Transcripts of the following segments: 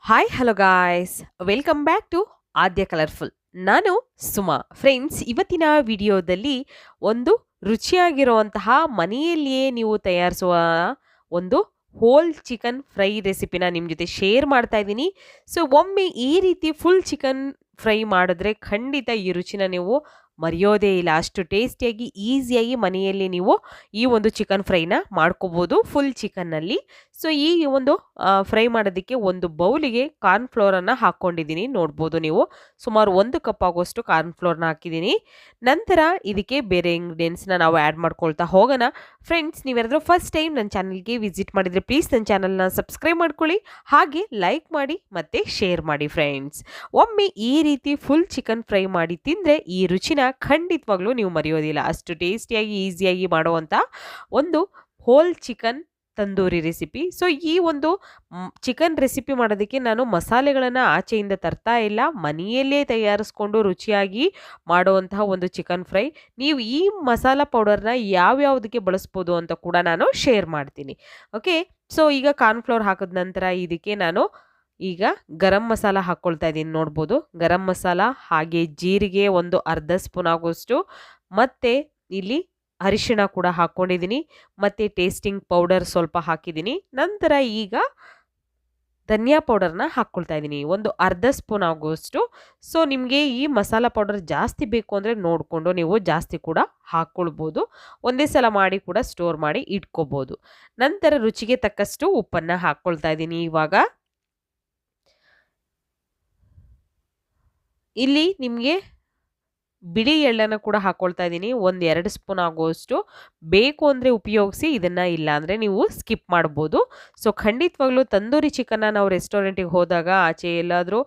Hi hello guys welcome back to Aadya colourful. ನಾನು Suma. Friends, ಇವತ್ತಿನ ವಿಡಿಯೋದಲ್ಲಿ ಒಂದು ರುಚಿಯಾಗಿರುವಂತಹ ಮನೆಯಲ್ಲಿಯೇ ನೀವು ತಯಾರಿಸುವ ಒಂದು ಹೋಲ್ ಚಿಕನ್ ಫ್ರೈ ರೆಸಿಪಿನ ನಿಮ್ಮ ಜೊತೆ ಶೇರ್ ಮಾಡ್ತಾ ಇದ್ದೀನಿ. ಸೊ ಒಮ್ಮೆ ಈ ರೀತಿ ಫುಲ್ ಚಿಕನ್ ಫ್ರೈ ಮಾಡಿದ್ರೆ ಖಂಡಿತ ಈ ರುಚಿನ ನೀವು ಮರೆಯೋದೇ ಇಲ್ಲ. ಅಷ್ಟು ಟೇಸ್ಟಿಯಾಗಿ ಈಸಿಯಾಗಿ ಮನೆಯಲ್ಲಿ ನೀವು ಈ ಒಂದು ಚಿಕನ್ ಫ್ರೈನ ಮಾಡ್ಕೋಬೋದು ಫುಲ್ ಚಿಕನ್ನಲ್ಲಿ. ಸೊ ಈ ಒಂದು ಫ್ರೈ ಮಾಡೋದಕ್ಕೆ ಒಂದು ಬೌಲಿಗೆ ಕಾರ್ನ್‌ಫ್ಲೋರನ್ನು ಹಾಕ್ಕೊಂಡಿದ್ದೀನಿ. ನೋಡ್ಬೋದು ನೀವು ಸುಮಾರು 1 ಕಪ್ ಆಗುವಷ್ಟು ಕಾರ್ನ್‌ಫ್ಲೋರ್‌ನ ಹಾಕಿದ್ದೀನಿ. ನಂತರ ಇದಕ್ಕೆ ಬೇರೆ ಇಂಗ್ರೀಡಿಯೆಂಟ್ಸ್‌ನ ನಾವು ಆ್ಯಡ್ ಮಾಡ್ಕೊಳ್ತಾ ಹೋಗೋಣ. ಫ್ರೆಂಡ್ಸ್, ನೀವ್ಯಾರಾದ್ರೂ ಫಸ್ಟ್ ಟೈಮ್ ನನ್ನ ಚಾನಲ್ಗೆ ವಿಸಿಟ್ ಮಾಡಿದರೆ ಪ್ಲೀಸ್ ನನ್ನ ಚಾನಲ್‌ನ ಸಬ್ಸ್ಕ್ರೈಬ್ ಮಾಡ್ಕೊಳ್ಳಿ, ಹಾಗೆ ಲೈಕ್ ಮಾಡಿ ಮತ್ತು ಶೇರ್ ಮಾಡಿ. ಫ್ರೆಂಡ್ಸ್, ಒಮ್ಮೆ ಈ ರೀತಿ ಫುಲ್ ಚಿಕನ್ ಫ್ರೈ ಮಾಡಿ ತಿಂದರೆ ಈ ರುಚಿನ ಖಂಡಿತವಾಗ್ಲೂ ನೀವು ಮರೆಯೋದಿಲ್ಲ. ಅಷ್ಟು ಟೇಸ್ಟಿಯಾಗಿ ಈಸಿಯಾಗಿ ಮಾಡುವಂಥ ಒಂದು whole chicken tandoori recipe. So ಈ ಒಂದು ಚಿಕನ್ ರೆಸಿಪಿ ಮಾಡೋದಕ್ಕೆ ನಾನು ಮಸಾಲೆಗಳನ್ನು ಆಚೆಯಿಂದ ತರ್ತಾ ಇಲ್ಲ, ಮನೆಯಲ್ಲೇ ತಯಾರಿಸ್ಕೊಂಡು ರುಚಿಯಾಗಿ ಮಾಡುವಂತಹ ಒಂದು ಚಿಕನ್ ಫ್ರೈ. ನೀವು ಈ ಮಸಾಲ ಪೌಡರ್ನ ಯಾವ್ಯಾವುದಕ್ಕೆ ಬಳಸ್ಬೋದು ಅಂತ ಕೂಡ ನಾನು ಶೇರ್ ಮಾಡ್ತೀನಿ. ಓಕೆ, ಸೊ ಈಗ ಕಾರ್ನ್‌ಫ್ಲೋರ್ ಹಾಕಿದ ನಂತರ ಇದಕ್ಕೆ ನಾನು ಈಗ ಗರಂ ಮಸಾಲ ಹಾಕ್ಕೊಳ್ತಾ ಇದ್ದೀನಿ. ನೋಡ್ಬೋದು, ಗರಂ ಮಸಾಲ ಹಾಗೆ ಜೀರಿಗೆ ಒಂದು ಅರ್ಧ ಸ್ಪೂನ್ ಆಗುವಷ್ಟು, ಮತ್ತು ಇಲ್ಲಿ ಅರಿಶಿಣ ಕೂಡ ಹಾಕ್ಕೊಂಡಿದ್ದೀನಿ, ಮತ್ತು ಟೇಸ್ಟಿಂಗ್ ಪೌಡರ್ ಸ್ವಲ್ಪ ಹಾಕಿದ್ದೀನಿ. ನಂತರ ಈಗ ಧನಿಯಾ ಪೌಡರ್ನ ಹಾಕ್ಕೊಳ್ತಾ ಇದ್ದೀನಿ ಒಂದು ಅರ್ಧ ಸ್ಪೂನ್ ಆಗುವಷ್ಟು. ಸೊ ನಿಮಗೆ ಈ ಮಸಾಲ ಪೌಡರ್ ಜಾಸ್ತಿ ಬೇಕು ಅಂದರೆ ನೋಡಿಕೊಂಡು ನೀವು ಜಾಸ್ತಿ ಕೂಡ ಹಾಕ್ಕೊಳ್ಬೋದು. ಒಂದೇ ಸಲ ಮಾಡಿ ಕೂಡ ಸ್ಟೋರ್ ಮಾಡಿ ಇಟ್ಕೋಬೋದು. ನಂತರ ರುಚಿಗೆ ತಕ್ಕಷ್ಟು ಉಪ್ಪನ್ನು ಹಾಕ್ಕೊಳ್ತಾ ಇದ್ದೀನಿ. ಇವಾಗ ಇಲ್ಲಿ ನಿಮಗೆ ಬಿಳಿ ಎಳ್ಳನ್ನು ಕೂಡ ಹಾಕ್ಕೊಳ್ತಾ ಇದ್ದೀನಿ, ಒಂದು 2 ಸ್ಪೂನ್ ಆಗುವಷ್ಟು. ಬೇಕು ಅಂದರೆ ಉಪಯೋಗಿಸಿ, ಇದನ್ನು ಇಲ್ಲ ಅಂದರೆ ನೀವು ಸ್ಕಿಪ್ ಮಾಡ್ಬೋದು. ಸೊ ಖಂಡಿತವಾಗ್ಲೂ ತಂದೂರಿ ಚಿಕನ್ನ ನಾವು ರೆಸ್ಟೋರೆಂಟಿಗೆ ಹೋದಾಗ, ಆಚೆ ಎಲ್ಲಾದರೂ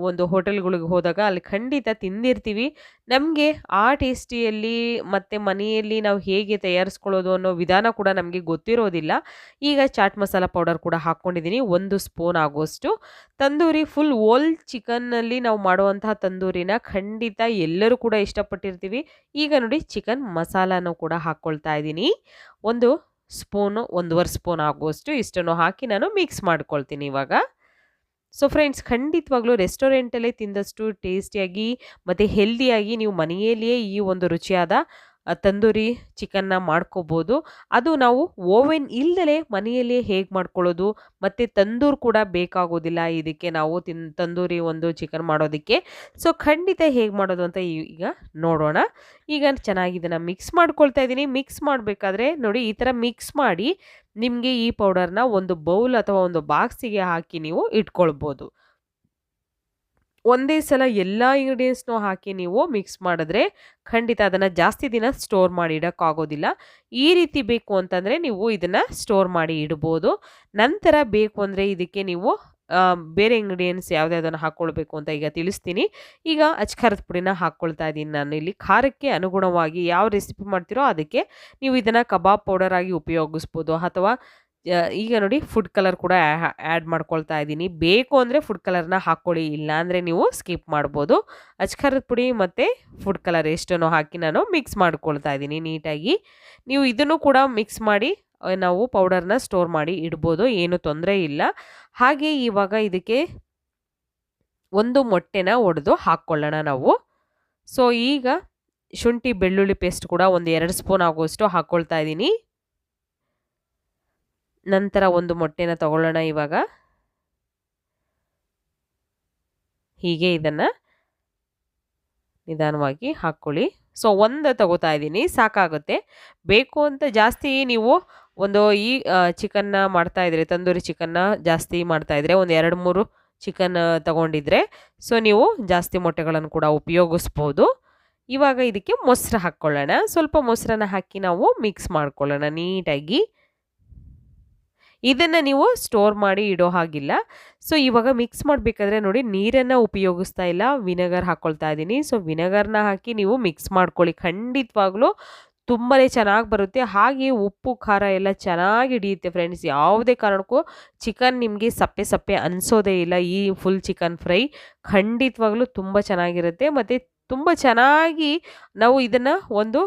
ಒಂದು ಹೋಟೆಲ್ಗಳಿಗೆ ಹೋದಾಗ ಅಲ್ಲಿ ಖಂಡಿತ ತಿಂದಿರ್ತೀವಿ. ನಮಗೆ ಆ ಟೇಸ್ಟಿಯಲ್ಲಿ ಮತ್ತು ಮನೆಯಲ್ಲಿ ನಾವು ಹೇಗೆ ತಯಾರಿಸ್ಕೊಳ್ಳೋದು ಅನ್ನೋ ವಿಧಾನ ಕೂಡ ನಮಗೆ ಗೊತ್ತಿರೋದಿಲ್ಲ. ಈಗ ಚಾಟ್ ಮಸಾಲ ಪೌಡರ್ ಕೂಡ ಹಾಕ್ಕೊಂಡಿದ್ದೀನಿ 1 ಸ್ಪೂನ್ ಆಗುವಷ್ಟು. ತಂದೂರಿ ಫುಲ್ ಓಲ್ ಚಿಕನ್ನಲ್ಲಿ ನಾವು ಮಾಡುವಂತಹ ತಂದೂರಿನ ಖಂಡಿತ ಎಲ್ಲರೂ ಕೂಡ ಇಷ್ಟಪಟ್ಟಿರ್ತೀವಿ. ಈಗ ನೋಡಿ, ಚಿಕನ್ ಮಸಾಲಾನು ಕೂಡ ಹಾಕ್ಕೊಳ್ತಾ ಇದ್ದೀನಿ. 1 ಸ್ಪೂನು, 1.5 ಸ್ಪೂನ್ ಆಗುವಷ್ಟು ಇಷ್ಟನ್ನು ಹಾಕಿ ನಾನು ಮಿಕ್ಸ್ ಮಾಡ್ಕೊಳ್ತೀನಿ ಇವಾಗ. ಸೊ ಫ್ರೆಂಡ್ಸ್, ಖಂಡಿತವಾಗ್ಲೂ ರೆಸ್ಟೋರೆಂಟಲ್ಲೇ ತಿಂದಷ್ಟು ಟೇಸ್ಟಿಯಾಗಿ ಮತ್ತು ಹೆಲ್ದಿಯಾಗಿ ನೀವು ಮನೆಯಲ್ಲಿಯೇ ಈ ಒಂದು ರುಚಿಯಾದ ತಂದೂರಿ ಚಿಕನ್ನ ಮಾಡ್ಕೋಬೋದು. ಅದು ನಾವು ಓವೆನ್ ಇಲ್ಲದೆ ಮನೆಯಲ್ಲಿಯೇ ಹೇಗೆ ಮಾಡ್ಕೊಳ್ಳೋದು, ಮತ್ತು ತಂದೂರ್ ಕೂಡ ಬೇಕಾಗೋದಿಲ್ಲ ಇದಕ್ಕೆ, ನಾವು ತಂದೂರಿ ಒಂದು ಚಿಕನ್ ಮಾಡೋದಕ್ಕೆ. ಸೊ ಖಂಡಿತ ಹೇಗೆ ಮಾಡೋದು ಅಂತ ಈಗ ನೋಡೋಣ. ಈಗ ಚೆನ್ನಾಗಿ ಇದನ್ನು ಮಿಕ್ಸ್ ಮಾಡ್ಕೊಳ್ತಾ ಇದ್ದೀನಿ. ಮಿಕ್ಸ್ ಮಾಡಬೇಕಾದ್ರೆ ನೋಡಿ, ಈ ಥರ ಮಿಕ್ಸ್ ಮಾಡಿ ನಿಮಗೆ ಈ ಪೌಡರ್ನ ಒಂದು ಬೌಲ್ ಅಥವಾ ಒಂದು ಬಾಕ್ಸಿಗೆ ಹಾಕಿ ನೀವು ಇಟ್ಕೊಳ್ಬೋದು. ಒಂದೇ ಸಲ ಎಲ್ಲ ಇಂಗ್ರೀಡಿಯೆಂಟ್ಸ್ನೂ ಹಾಕಿ ನೀವು ಮಿಕ್ಸ್ ಮಾಡಿದ್ರೆ ಖಂಡಿತ ಅದನ್ನು ಜಾಸ್ತಿ ದಿನ ಸ್ಟೋರ್ ಮಾಡಿ ಇಡೋಕ್ಕಾಗೋದಿಲ್ಲ. ಈ ರೀತಿ ಬೇಕು ಅಂತಂದರೆ ನೀವು ಇದನ್ನು ಸ್ಟೋರ್ ಮಾಡಿ ಇಡ್ಬೋದು. ನಂತರ ಬೇಕು ಅಂದರೆ ಇದಕ್ಕೆ ನೀವು ಬೇರೆ ಇಂಗ್ರೀಡಿಯೆಂಟ್ಸ್ ಯಾವುದ್ಯಾವುದನ್ನು ಹಾಕ್ಕೊಳ್ಬೇಕು ಅಂತ ಈಗ ತಿಳಿಸ್ತೀನಿ. ಈಗ ಅಚ್ಕಾರದ ಪುಡಿನ ಹಾಕ್ಕೊಳ್ತಾ ಇದ್ದೀನಿ ನಾನು ಇಲ್ಲಿ. ಖಾರಕ್ಕೆ ಅನುಗುಣವಾಗಿ ಯಾವ ರೆಸಿಪಿ ಮಾಡ್ತೀರೋ ಅದಕ್ಕೆ ನೀವು ಇದನ್ನು ಕಬಾಬ್ ಪೌಡರ್ ಆಗಿ ಉಪಯೋಗಿಸ್ಬೋದು, ಅಥವಾ ಈಗ ನೋಡಿ ಫುಡ್ ಕಲರ್ ಕೂಡ ಆ್ಯಡ್ ಮಾಡ್ಕೊಳ್ತಾ ಇದ್ದೀನಿ. ಬೇಕು ಅಂದರೆ ಫುಡ್ ಕಲರ್ನ ಹಾಕ್ಕೊಳ್ಳಿ, ಇಲ್ಲ ಅಂದರೆ ನೀವು ಸ್ಕಿಪ್ ಮಾಡ್ಬೋದು. ಅಚ್ಕಾರದ ಪುಡಿ ಮತ್ತು ಫುಡ್ ಕಲರ್ ಎಷ್ಟನ್ನು ಹಾಕಿ ನಾನು ಮಿಕ್ಸ್ ಮಾಡ್ಕೊಳ್ತಾ ಇದ್ದೀನಿ ನೀಟಾಗಿ. ನೀವು ಇದನ್ನು ಕೂಡ ಮಿಕ್ಸ್ ಮಾಡಿ ನಾವು ಪೌಡರ್ನ ಸ್ಟೋರ್ ಮಾಡಿ ಇಡ್ಬೋದು, ಏನು ತೊಂದರೆ ಇಲ್ಲ. ಹಾಗೆ ಇವಾಗ ಇದಕ್ಕೆ ಒಂದು ಮೊಟ್ಟೆನ ಒಡೆದು ಹಾಕ್ಕೊಳ್ಳೋಣ ನಾವು. ಸೊ ಈಗ ಶುಂಠಿ ಬೆಳ್ಳುಳ್ಳಿ ಪೇಸ್ಟ್ ಕೂಡ ಒಂದು 2 ಸ್ಪೂನ್ ಆಗುವಷ್ಟು ಹಾಕ್ಕೊಳ್ತಾ ಇದ್ದೀನಿ. ನಂತರ ಒಂದು ಮೊಟ್ಟೆನ ತಗೊಳ್ಳೋಣ ಇವಾಗ. ಹೀಗೆ ಇದನ್ನು ನಿಧಾನವಾಗಿ ಹಾಕ್ಕೊಳ್ಳಿ. ಸೊ ಒಂದು ತಗೋತಾ ಇದ್ದೀನಿ, ಸಾಕಾಗುತ್ತೆ. ಬೇಕು ಅಂತ ಜಾಸ್ತಿ ನೀವು ಒಂದು ಈ ಚಿಕನ್ನ ಮಾಡ್ತಾಯಿದ್ರೆ, ತಂದೂರಿ ಚಿಕನ್ನ ಜಾಸ್ತಿ ಮಾಡ್ತಾಯಿದ್ರೆ, ಒಂದು 2-3 ಚಿಕನ್ ತಗೊಂಡಿದ್ರೆ ಸೊ ನೀವು ಜಾಸ್ತಿ ಮೊಟ್ಟೆಗಳನ್ನು ಕೂಡ ಉಪಯೋಗಿಸ್ಬೋದು. ಇವಾಗ ಇದಕ್ಕೆ ಮೊಸರು ಹಾಕ್ಕೊಳ್ಳೋಣ. ಸ್ವಲ್ಪ ಮೊಸರನ್ನ ಹಾಕಿ ನಾವು ಮಿಕ್ಸ್ ಮಾಡ್ಕೊಳ್ಳೋಣ ನೀಟಾಗಿ. ಇದನ್ನು ನೀವು ಸ್ಟೋರ್ ಮಾಡಿ ಇಡೋ ಹಾಗಿಲ್ಲ. ಸೊ ಇವಾಗ ಮಿಕ್ಸ್ ಮಾಡಬೇಕಾದ್ರೆ ನೋಡಿ, ನೀರನ್ನು ಉಪಯೋಗಿಸ್ತಾ ಇಲ್ಲ, ವಿನೆಗರ್ ಹಾಕ್ಕೊಳ್ತಾ ಇದ್ದೀನಿ. ಸೊ ವಿನೆಗರ್ನ ಹಾಕಿ ನೀವು ಮಿಕ್ಸ್ ಮಾಡ್ಕೊಳ್ಳಿ, ಖಂಡಿತವಾಗ್ಲೂ ತುಂಬಾ ಚೆನ್ನಾಗಿ ಬರುತ್ತೆ. ಹಾಗೆ ಉಪ್ಪು ಖಾರ ಎಲ್ಲ ಚೆನ್ನಾಗಿ ಹಿಡಿಯುತ್ತೆ ಫ್ರೆಂಡ್ಸ್. ಯಾವುದೇ ಕಾರಣಕ್ಕೂ ಚಿಕನ್ ನಿಮಗೆ ಸಪ್ಪೆ ಸಪ್ಪೆ ಅನಿಸೋದೇ ಇಲ್ಲ. ಈ ಫುಲ್ ಚಿಕನ್ ಫ್ರೈ ಖಂಡಿತವಾಗ್ಲೂ ತುಂಬ ಚೆನ್ನಾಗಿರುತ್ತೆ, ಮತ್ತು ತುಂಬ ಚೆನ್ನಾಗಿ ನಾವು ಇದನ್ನು ಒಂದು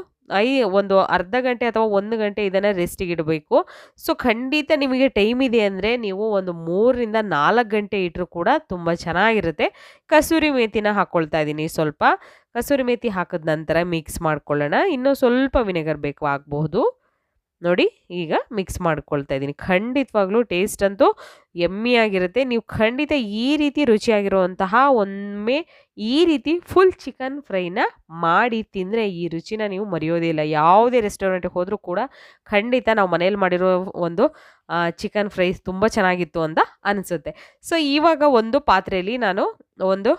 ಒಂದು ಅರ್ಧ ಗಂಟೆ ಅಥವಾ 1 ಗಂಟೆ ಇದನ್ನು ರೆಸ್ಟಿಗೆ ಇಡಬೇಕು. ಸೊ ಖಂಡಿತ ನಿಮಗೆ ಟೈಮ್ ಇದೆ ಅಂದರೆ ನೀವು ಒಂದು 3 ರಿಂದ 4 ಗಂಟೆ ಇಟ್ಟರೂ ಕೂಡ ತುಂಬ ಚೆನ್ನಾಗಿರುತ್ತೆ. ಕಸೂರಿ ಮೇಥಿನ ಹಾಕ್ಕೊಳ್ತಾ ಇದ್ದೀನಿ ಸ್ವಲ್ಪ. ಕಸೂರಿ ಮೇಥಿ ಹಾಕಿದ ನಂತರ ಮಿಕ್ಸ್ ಮಾಡ್ಕೊಳ್ಳೋಣ. ಇನ್ನೂ ಸ್ವಲ್ಪ ವಿನೆಗರ್ ಬೇಕು ಆಗಬಹುದು. ನೋಡಿ ಈಗ ಮಿಕ್ಸ್ ಮಾಡ್ಕೊಳ್ತಾ ಇದ್ದೀನಿ. ಖಂಡಿತವಾಗ್ಲೂ ಟೇಸ್ಟ್ ಅಂತೂ ಯಮ್ಮಿಯಾಗಿರುತ್ತೆ. ನೀವು ಖಂಡಿತ ಈ ರೀತಿ ರುಚಿಯಾಗಿರುವಂತಹ ಒಮ್ಮೆ ಈ ರೀತಿ ಫುಲ್ ಚಿಕನ್ ಫ್ರೈನ ಮಾಡಿ ತಿಂದರೆ ಈ ರುಚಿನ ನೀವು ಮರೆಯೋದೇ ಇಲ್ಲ. ಯಾವುದೇ ರೆಸ್ಟೋರೆಂಟ್ಗೆ ಹೋದರೂ ಕೂಡ ಖಂಡಿತ ನಾವು ಮನೇಲಿ ಮಾಡಿರೋ ಒಂದು ಚಿಕನ್ ಫ್ರೈ ತುಂಬ ಚೆನ್ನಾಗಿತ್ತು ಅಂತ ಅನಿಸುತ್ತೆ. ಸೊ ಇವಾಗ ಒಂದು ಪಾತ್ರೆಯಲ್ಲಿ ನಾನು ಒಂದು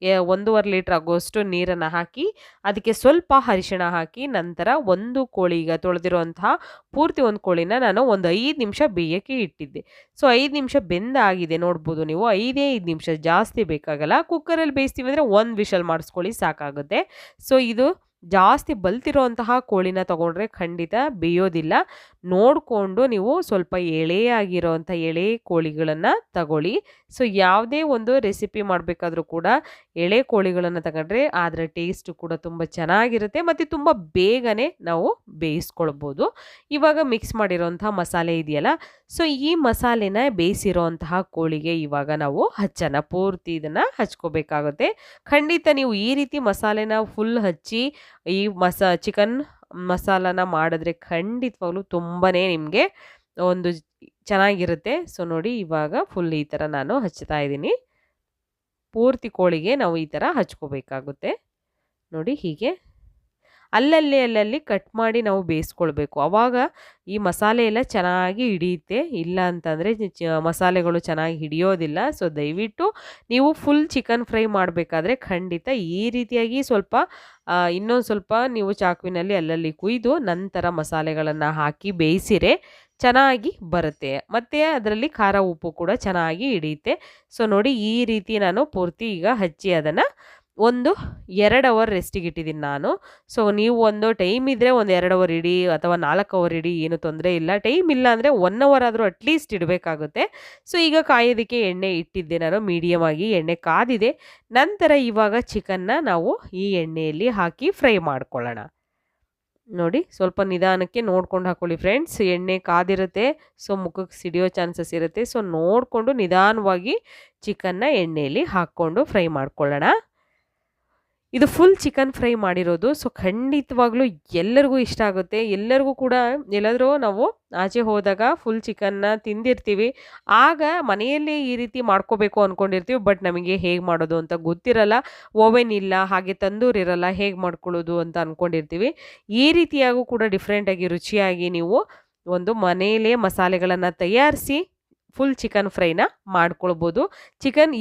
1.5 ಲೀಟ್ರ್ ಆಗುವಷ್ಟು ನೀರನ್ನು ಹಾಕಿ ಅದಕ್ಕೆ ಸ್ವಲ್ಪ ಅರಿಶಿಣ ಹಾಕಿ ನಂತರ ಒಂದು ಕೋಳಿ, ಈಗ ತೊಳೆದಿರುವಂತಹ ಪೂರ್ತಿ ಒಂದು ಕೋಳಿನ ನಾನು ಒಂದು 5 ನಿಮಿಷ ಬೇಯಕ್ಕೆ ಇಟ್ಟಿದ್ದೆ. ಸೊ 5 ನಿಮಿಷ ಬೆಂದಾಗಿದೆ ನೋಡ್ಬೋದು ನೀವು. 5 ನಿಮಿಷ, ಜಾಸ್ತಿ ಬೇಕಾಗಲ್ಲ. ಕುಕ್ಕರಲ್ಲಿ ಬೇಯಿಸ್ತೀವಿ ಅಂದರೆ 1 ವಿಷಲ್ ಮಾಡಿಸ್ಕೊಳ್ಳಿ ಸಾಕಾಗುತ್ತೆ. ಸೊ ಇದು ಜಾಸ್ತಿ ಬಲ್ತಿರೋಂತಹ ಕೋಳಿನ ತಗೊಂಡ್ರೆ ಖಂಡಿತ ಬೇಯೋದಿಲ್ಲ. ನೋಡಿಕೊಂಡು ನೀವು ಸ್ವಲ್ಪ ಎಳೆಯಾಗಿರೋಂಥ ಎಳೆ ಕೋಳಿಗಳನ್ನು ತಗೊಳ್ಳಿ. ಸೊ ಯಾವುದೇ ಒಂದು ರೆಸಿಪಿ ಮಾಡಬೇಕಾದ್ರೂ ಕೂಡ ಎಳೆ ಕೋಳಿಗಳನ್ನು ತಗೊಂಡ್ರೆ ಅದರ ಟೇಸ್ಟು ಕೂಡ ತುಂಬ ಚೆನ್ನಾಗಿರುತ್ತೆ ಮತ್ತು ತುಂಬ ಬೇಗನೆ ನಾವು ಬೇಯಿಸ್ಕೊಳ್ಬೋದು. ಇವಾಗ ಮಿಕ್ಸ್ ಮಾಡಿರೋಂಥ ಮಸಾಲೆ ಇದೆಯಲ್ಲ, ಸೊ ಈ ಮಸಾಲೆನ ಬೇಯಿಸಿರೋಂತಹ ಕೋಳಿಗೆ ಇವಾಗ ನಾವು ಹಚ್ಚೋಣ. ಪೂರ್ತಿ ಇದನ್ನು ಹಚ್ಕೋಬೇಕಾಗುತ್ತೆ. ಖಂಡಿತ ನೀವು ಈ ರೀತಿ ಮಸಾಲೆನ ಫುಲ್ ಹಚ್ಚಿ ಈ ಚಿಕನ್ ಮಸಾಲಾನ ಮಾಡಿದ್ರೆ ಖಂಡಿತವಾಗ್ಲೂ ತುಂಬಾ ನಿಮಗೆ ಒಂದು ಚೆನ್ನಾಗಿರುತ್ತೆ. ಸೊ ನೋಡಿ ಇವಾಗ ಫುಲ್ ಈ ಥರ ನಾನು ಹಚ್ತಾ ಇದ್ದೀನಿ. ಪೂರ್ತಿ ಕೋಳಿಗೆ ನಾವು ಈ ಥರ ಹಚ್ಕೋಬೇಕಾಗುತ್ತೆ. ನೋಡಿ ಹೀಗೆ ಅಲ್ಲಲ್ಲಿ ಕಟ್ ಮಾಡಿ ನಾವು ಬೇಯಿಸ್ಕೊಳ್ಬೇಕು. ಆವಾಗ ಈ ಮಸಾಲೆ ಎಲ್ಲ ಚೆನ್ನಾಗಿ ಹಿಡಿಯುತ್ತೆ. ಇಲ್ಲ ಅಂತಂದರೆ ಮಸಾಲೆಗಳು ಚೆನ್ನಾಗಿ ಹಿಡಿಯೋದಿಲ್ಲ. ಸೊ ದಯವಿಟ್ಟು ನೀವು ಫುಲ್ ಚಿಕನ್ ಫ್ರೈ ಮಾಡಬೇಕಾದ್ರೆ ಖಂಡಿತ ಈ ರೀತಿಯಾಗಿ ಸ್ವಲ್ಪ ಇನ್ನೊಂದು ಸ್ವಲ್ಪ ನೀವು ಚಾಕುವಿನಲ್ಲಿ ಅಲ್ಲಲ್ಲಿ ಕುಯ್ದು ನಂತರ ಮಸಾಲೆಗಳನ್ನು ಹಾಕಿ ಬೇಯಿಸಿರೆ ಚೆನ್ನಾಗಿ ಬರುತ್ತೆ. ಮತ್ತು ಅದರಲ್ಲಿ ಖಾರ ಉಪ್ಪು ಕೂಡ ಚೆನ್ನಾಗಿ ಹಿಡಿಯುತ್ತೆ. ಸೊ ನೋಡಿ ಈ ರೀತಿ ನಾನು ಪೂರ್ತಿ ಈಗ ಹಚ್ಚಿ ಅದನ್ನು ಒಂದು 2 ಅವರ್ ರೆಸ್ಟಿಗೆ ಇಟ್ಟಿದ್ದೀನಿ ನಾನು. ಸೊ ನೀವು ಒಂದು ಟೈಮ್ ಇದ್ದರೆ ಒಂದು 2 ಅವರ್ ಇಡಿ ಅಥವಾ 4 ಅವರ್ ಇಡಿ, ಏನು ತೊಂದರೆ ಇಲ್ಲ. ಟೈಮ್ ಇಲ್ಲ ಅಂದರೆ 1 ಅವರ್ ಆದರೂ ಅಟ್ಲೀಸ್ಟ್ ಇಡಬೇಕಾಗುತ್ತೆ. ಸೊ ಈಗ ಕಾಯೋದಕ್ಕೆ ಎಣ್ಣೆ ಇಟ್ಟಿದ್ದೆ ನಾನು, ಮೀಡಿಯಮ್ ಆಗಿ ಎಣ್ಣೆ ಕಾದಿದೆ. ನಂತರ ಇವಾಗ ಚಿಕನ್ನ ನಾವು ಈ ಎಣ್ಣೆಯಲ್ಲಿ ಹಾಕಿ ಫ್ರೈ ಮಾಡ್ಕೊಳ್ಳೋಣ. ನೋಡಿ ಸ್ವಲ್ಪ ನಿಧಾನಕ್ಕೆ ನೋಡ್ಕೊಂಡು ಹಾಕ್ಕೊಳ್ಳಿ ಫ್ರೆಂಡ್ಸ್. ಎಣ್ಣೆ ಕಾದಿರುತ್ತೆ, ಸೊ ಮುಖಕ್ಕೆ ಸಿಡಿಯೋ ಚಾನ್ಸಸ್ ಇರುತ್ತೆ. ಸೊ ನೋಡಿಕೊಂಡು ನಿಧಾನವಾಗಿ ಚಿಕನ್ನ ಎಣ್ಣೆಯಲ್ಲಿ ಹಾಕ್ಕೊಂಡು ಫ್ರೈ ಮಾಡ್ಕೊಳ್ಳೋಣ. ಇದು ಫುಲ್ ಚಿಕನ್ ಫ್ರೈ ಮಾಡಿರೋದು. ಸೊ ಖಂಡಿತವಾಗ್ಲೂ ಎಲ್ಲರಿಗೂ ಇಷ್ಟ ಆಗುತ್ತೆ. ಎಲ್ಲರಿಗೂ ಕೂಡ ಎಲ್ಲಾದರೂ ನಾವು ಆಚೆ ಹೋದಾಗ ಫುಲ್ ಚಿಕನ್ನ ತಿಂದಿರ್ತೀವಿ. ಆಗ ಮನೆಯಲ್ಲಿ ಈ ರೀತಿ ಮಾಡ್ಕೋಬೇಕು ಅಂದ್ಕೊಂಡಿರ್ತೀವಿ. ಬಟ್ ನಮಗೆ ಹೇಗೆ ಮಾಡೋದು ಅಂತ ಗೊತ್ತಿರಲ್ಲ. ಓವೆನ್ ಇಲ್ಲ, ಹಾಗೆ ತಂದೂರ್ ಇರಲ್ಲ, ಹೇಗೆ ಮಾಡ್ಕೊಳ್ಳೋದು ಅಂತ ಅಂದ್ಕೊಂಡಿರ್ತೀವಿ. ಈ ರೀತಿಯಾಗೂ ಕೂಡ ಡಿಫ್ರೆಂಟಾಗಿ ರುಚಿಯಾಗಿ ನೀವು ಒಂದು ಮನೆಯಲ್ಲೇ ಮಸಾಲೆಗಳನ್ನು ತಯಾರಿಸಿ ಫುಲ್ ಚಿಕನ್ ಫ್ರೈನ ಮಾಡ್ಕೊಳ್ಬೋದು.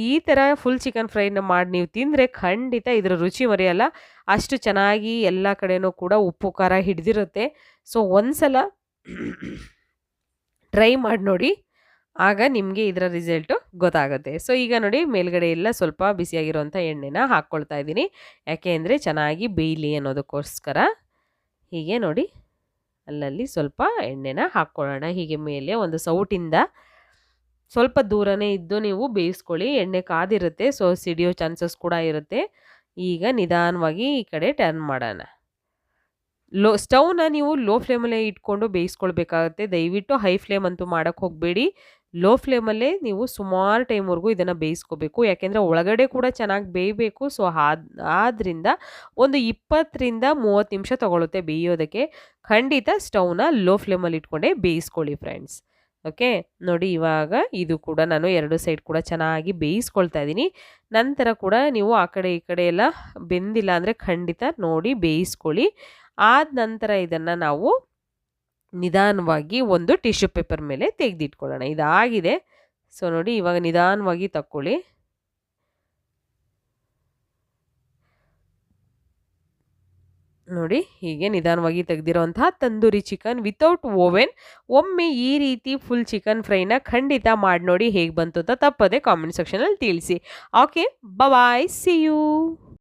ಈ ಥರ ಫುಲ್ ಚಿಕನ್ ಫ್ರೈನ ಮಾಡಿ ನೀವು ತಿಂದರೆ ಖಂಡಿತ ಇದರ ರುಚಿ ಮರೆಯಲ್ಲ. ಅಷ್ಟು ಚೆನ್ನಾಗಿ ಎಲ್ಲ ಕಡೆನೂ ಕೂಡ ಉಪ್ಪು ಖಾರ ಹಿಡಿದಿರುತ್ತೆ. ಸೊ ಒಂದ್ಸಲ ಟ್ರೈ ಮಾಡಿ ನೋಡಿ, ಆಗ ನಿಮಗೆ ಇದರ ರಿಸಲ್ಟು ಗೊತ್ತಾಗುತ್ತೆ. ಸೊ ಈಗ ನೋಡಿ ಮೇಲ್ಗಡೆ ಎಲ್ಲ ಸ್ವಲ್ಪ ಬಿಸಿಯಾಗಿರುವಂಥ ಎಣ್ಣೆನ ಹಾಕ್ಕೊಳ್ತಾ ಇದ್ದೀನಿ. ಯಾಕೆ ಅಂದರೆ ಚೆನ್ನಾಗಿ ಬೇಯಲಿ ಅನ್ನೋದಕ್ಕೋಸ್ಕರ. ಹೀಗೆ ನೋಡಿ ಅಲ್ಲಲ್ಲಿ ಸ್ವಲ್ಪ ಎಣ್ಣೆನ ಹಾಕ್ಕೊಳ್ಳೋಣ. ಹೀಗೆ ಮೇಲೆ ಒಂದು ಸೌಟಿಂದ ಸ್ವಲ್ಪ ದೂರನೇ ಇದ್ದು ನೀವು ಬೇಯಿಸ್ಕೊಳ್ಳಿ. ಎಣ್ಣೆ ಕಾದಿರುತ್ತೆ, ಸೊ ಸಿಡಿಯೋ ಚಾನ್ಸಸ್ ಕೂಡ ಇರುತ್ತೆ. ಈಗ ನಿಧಾನವಾಗಿ ಈ ಕಡೆ ಟರ್ನ್ ಮಾಡೋಣ. ಸ್ಟವ್ನ ನೀವು ಲೋ ಫ್ಲೇಮಲ್ಲೇ ಇಟ್ಕೊಂಡು ಬೇಯಿಸ್ಕೊಳ್ಬೇಕಾಗತ್ತೆ. ದಯವಿಟ್ಟು ಹೈ ಫ್ಲೇಮ್ ಅಂತೂ ಮಾಡೋಕ್ಕೆ ಹೋಗಬೇಡಿ. ಲೋ ಫ್ಲೇಮಲ್ಲೇ ನೀವು ಸುಮಾರು ಟೈಮ್ವರೆಗೂ ಇದನ್ನು ಬೇಯಿಸ್ಕೋಬೇಕು. ಯಾಕೆಂದರೆ ಒಳಗಡೆ ಕೂಡ ಚೆನ್ನಾಗಿ ಬೇಯಬೇಕು. ಸೊ ಆದ್ದರಿಂದ ಒಂದು 20 ರಿಂದ 30 ನಿಮಿಷ ತಗೊಳುತ್ತೆ ಬೇಯೋದಕ್ಕೆ. ಖಂಡಿತ ಸ್ಟವ್ನ ಲೋ ಫ್ಲೇಮಲ್ಲಿ ಇಟ್ಕೊಂಡೇ ಬೇಯಿಸ್ಕೊಳ್ಳಿ ಫ್ರೆಂಡ್ಸ್. ಓಕೆ ನೋಡಿ ಇವಾಗ ಇದು ಕೂಡ ನಾನು 2 ಸೈಡ್ ಕೂಡ ಚೆನ್ನಾಗಿ ಬೇಯಿಸ್ಕೊಳ್ತಾ ಇದ್ದೀನಿ. ನಂತರ ಕೂಡ ನೀವು ಆ ಕಡೆ ಈ ಕಡೆ ಎಲ್ಲ ಬೆಂದಿಲ್ಲ ಅಂದರೆ ಖಂಡಿತ ನೋಡಿ ಬೇಯಿಸ್ಕೊಳ್ಳಿ. ಆದ ನಂತರ ಇದನ್ನು ನಾವು ನಿಧಾನವಾಗಿ ಒಂದು ಟಿಶ್ಯೂ ಪೇಪರ್ ಮೇಲೆ ತೆಗೆದಿಟ್ಕೊಳ್ಳೋಣ. ಇದಾಗಿದೆ. ಸೊ ನೋಡಿ ಇವಾಗ ನಿಧಾನವಾಗಿ ತಕ್ಕೊಳ್ಳಿ. ನೋಡಿ ಹೀಗೆ ನಿಧಾನವಾಗಿ ತೆಗೆದಿರೋಂತಹ ತಂದೂರಿ ಚಿಕನ್ ವಿತೌಟ್ ಓವೆನ್. ಒಮ್ಮೆ ಈ ರೀತಿ ಫುಲ್ ಚಿಕನ್ ಫ್ರೈನ ಖಂಡಿತ ಮಾಡಿ ನೋಡಿ, ಹೇಗೆ ಬಂತು ಅಂತ ತಪ್ಪದೆ ಕಾಮೆಂಟ್ ಸೆಕ್ಷನಲ್ಲಿ ತಿಳಿಸಿ. Okay, bye, see you.